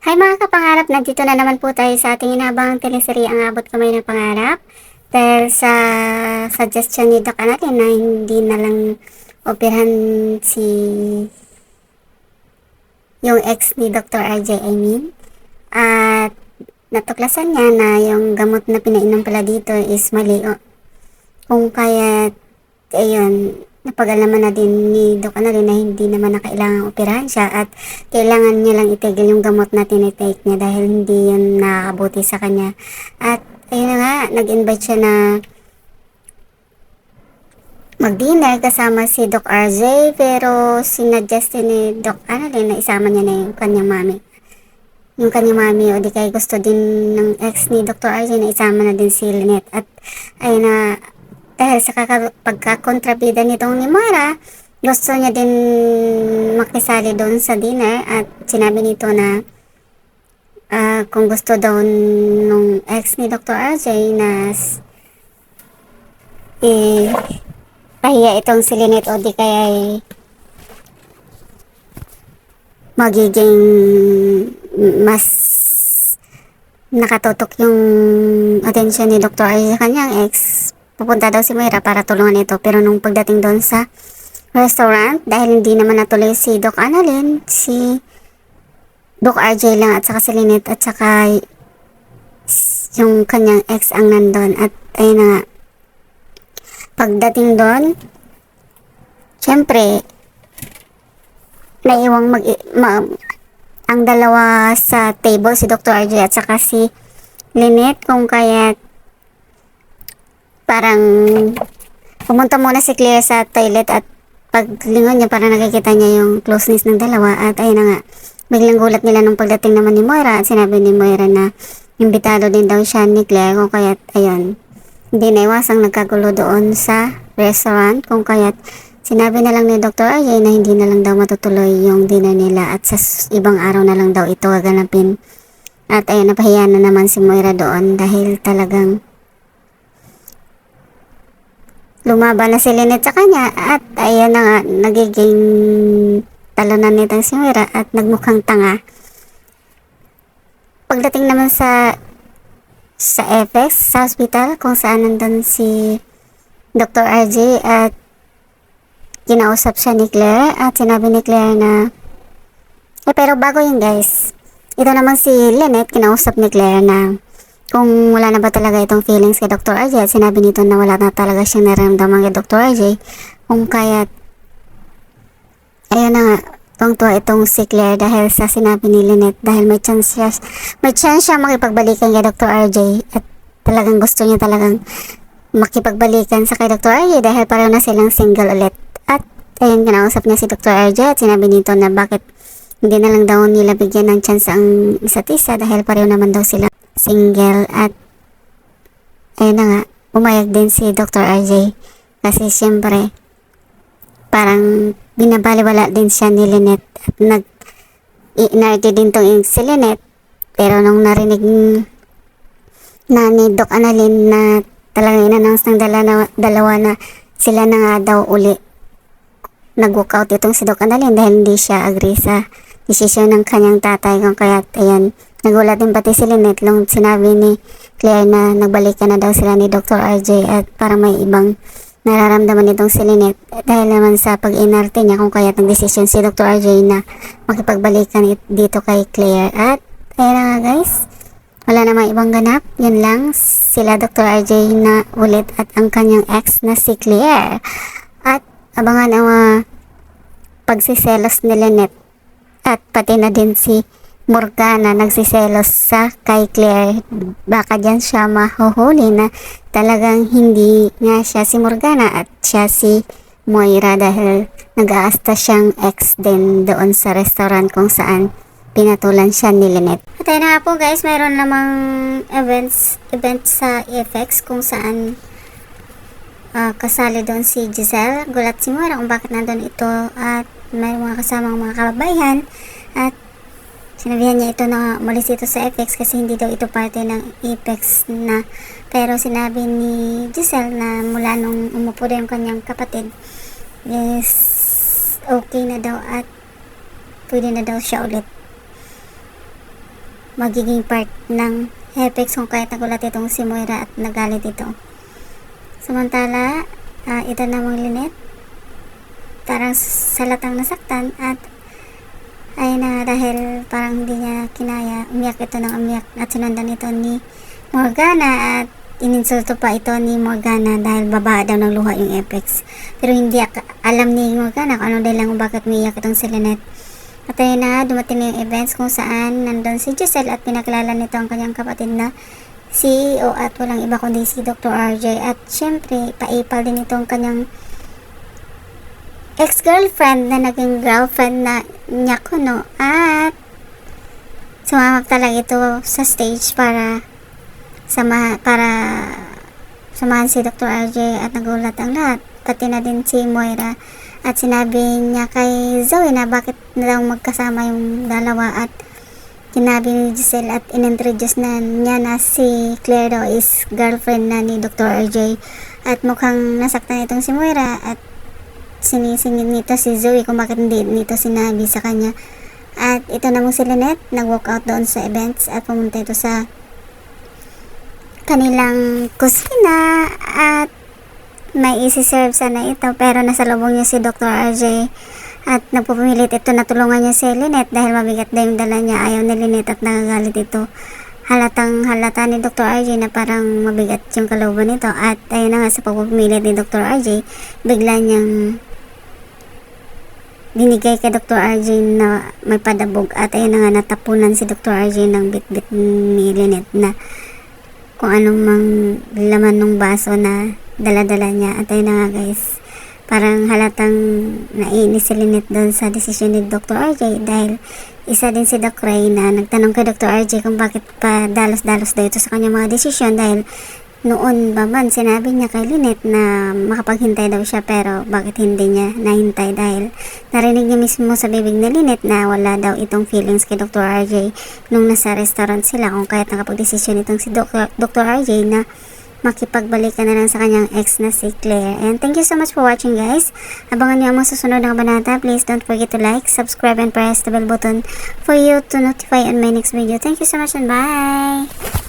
Hi mga kapangarap, nandito na naman po tayo sa ating inabangang teleserye Ang Abot Kamay ng Pangarap. Dahil sa suggestion ni Doc natin na hindi na lang operahan si yung ex ni Dr. RJ, I mean. At natuklasan niya na yung gamot na pinainom pala dito is mali. Kung kaya, ayun, napag-alaman na din ni Doc na hindi naman na kailangang operahan siya at kailangan niya lang itigil yung gamot na tinitake niya dahil hindi yun nakakabuti sa kanya. At ayun na nga, nag-invite siya na mag-dinner kasama si Doc RJ pero sinuggest din ni Doc na isama niya na yung kanyang mami. Yung kanyang mami o di kaya gusto din ng ex ni Dr. RJ na isama na din si Lynette. At ayun na, dahil sa pagkakontrabida nitong ni Moira, gusto niya din makisali doon sa dinner at sinabi nito na kung gusto daw nung ex ni Dr. RJ na pahiya itong si Lynette o di kaya magiging mas nakatutok yung atensyon ni Dr. RJ sa kanyang ex, pupunta daw si Moira para tulungan ito. Pero nung pagdating doon sa restaurant, dahil hindi naman natuloy si Doc Annalyn, si Doc RJ lang at saka si Lynette at saka yung kanyang ex ang nandun. At ayun na nga, pagdating doon, syempre naiwang ang dalawa sa table, si Dr. RJ at saka si Lynette, kung kaya parang pumunta muna si Claire sa toilet at paglingon niya parang nakikita niya yung closeness ng dalawa. At ayun na nga, biglang gulat nila nung pagdating naman ni Moira at sinabi ni Moira na imbitado din daw siya ni Claire, kung kaya't ayun, hindi naiwasang nagkagulo doon sa restaurant, kung kaya't sinabi na lang ni Dr. RJ na hindi na lang daw matutuloy yung dinner nila at sa ibang araw na lang daw ito gaganapin. At ayun, napahiya na naman si Moira doon dahil talagang lumaban na si Lynette sa kanya. At ayun na nga, nagiging talunan nitong si Moira at nagmukhang tanga. Pagdating naman sa FX, sa hospital, kung saan nandun si Dr. RJ at kinausap siya ni Claire at sinabi ni Claire na pero bago yun guys, ito naman si Lynette, kinausap ni Claire na kung wala na ba talaga itong feelings kay Dr. RJ at sinabi nito na wala na talaga siyang nararamdaman kay Dr. RJ, kung kaya ayun na nga, tuwang-tuwa itong si Claire dahil sa sinabi ni Lynette dahil may chance siya makipagbalikan kay Dr. RJ at talagang gusto niya talagang makipagbalikan sa kay Dr. RJ dahil pareho na silang single ulit. At ayun, kinausap niya si Dr. RJ at sinabi nito na bakit hindi na lang daw nila bigyan ng chance ang isa't isa dahil pareho naman daw sila single. At ayun na nga, umayag din si Dr. RJ kasi siyempre parang binabaliwala din siya ni Lynette at nag-inarte din tong si Lynette. Pero nung narinig na ni Doc Annalyn na talagang in-announce ng dalawa na sila na nga daw uli, nag-walkout itong si Doc Annalyn dahil hindi siya agree sa desisyon ng kanyang tatay, kung kaya ayan, nagulat din pati si Lynette nung sinabi ni Claire na nagbalikan na daw sila ni Dr. RJ at parang may ibang nararamdaman itong si Lynette dahil naman sa pag-inarte niya, kung kaya nag-desisyon si Dr. RJ na makipagbalikan dito kay Claire. At ayun na nga guys, wala namang ibang ganap, yun lang, sila Dr. RJ na ulit at ang kanyang ex na si Claire. At abangan ang pagsiselos ni Lynette at pati na din si Morgana nagsiselos sa kay Claire. Baka dyan siya mahuhuli na talagang hindi nga siya si Morgana at siya si Moira dahil nag-aasta siyang ex din doon sa restaurant kung saan pinatulan siya ni Lynette. At ayun na nga po guys, mayroon namang event sa FX kung saan kasali doon si Giselle. Gulat si Moira kung bakit nandun ito at may mga kasamang mga kababayan at sinabihan niya ito na umalis ito sa FX kasi hindi daw ito parte ng Apex na. Pero sinabi ni Giselle na mula nung umupo na yung kanyang kapatid is okay na daw at pwede na daw siya ulit. magiging part ng Apex kung kahit nagulat itong si Moira at nagalit ito. Samantala, ito namang Lynette, parang salatang nasaktan at ay na dahil parang hindi niya kinaya, umiyak ito ng umiyak at sinundan ito ni Morgana at ininsulto pa ito ni Morgana dahil baba daw ng luha yung Apex. Pero hindi alam ni Morgana kung ano dahil lang bakit umiyak itong si Lynette. At ayun na, dumating na yung events kung saan nandun si Giselle at pinakilala nito ang kanyang kapatid na CEO at walang iba kundi si Dr. RJ. At syempre, paipal din itong kanyang ex-girlfriend na naging girlfriend na niya kuno. At sumama talaga ito sa stage para samahan si Dr. RJ at nagulat ang lahat. Pati na din si Moira. At sinabi niya kay Zoe na bakit na daw magkasama yung dalawa at sinabi ni Giselle at inintroduce na niya na si Claire daw is girlfriend na ni Dr. RJ. At mukhang nasaktan itong si Moira at sinisingin nito si Zoe kung bakit hindi nito sinabi sa kanya. At ito namang si Lynette, nag-walk out doon sa events at pumunta ito sa kanilang kusina at may isi-serve sana ito pero nasa lubong niya si Dr. RJ at nagpupumilit ito na tulungan niya si Lynette dahil mabigat daw yung dala niya. Ayaw ni Lynette at nagagalit ito. Halatang halata ni Dr. RJ na parang mabigat yung kalooban nito at ayun na nga sa pagpupumilit ni Dr. RJ bigla niyang binigay kay Dr. RJ na may padabog at ayun na nga natapunan si Dr. RJ ng bit-bit ni Lynette na kung anong mang laman ng baso na dala-dala niya. At ayun na nga guys, parang halatang naiinis si Lynette doon sa desisyon ni Dr. RJ dahil isa din si Doc Ray na nagtanong kay Dr. RJ kung bakit pa dalos-dalos daw ito sa kanyang mga desisyon dahil noon ba man sinabi niya kay Lynette na makapaghintay daw siya pero bakit hindi niya nahintay dahil narinig niya mismo sa bibig ni Lynette na wala daw itong feelings kay Dr. RJ nung nasa restaurant sila kung kahit nakapag-desisyon itong si Dr. RJ na makipagbalikan na lang sa kanyang ex na si Claire. And thank you so much for watching guys. Abangan niyo ang mga susunod na kabanata. Please don't forget to like, subscribe, and press the bell button for you to notify on my next video. Thank you so much and bye!